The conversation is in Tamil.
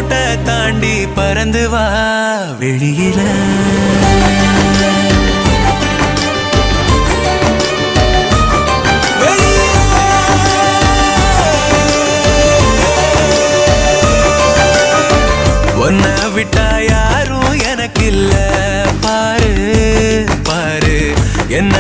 கூட்ட தாண்டி பறந்து வா வெளியில. ஒன்ன விட்டா யாரும் எனக்கு இல்ல பாரு பாரு என்ன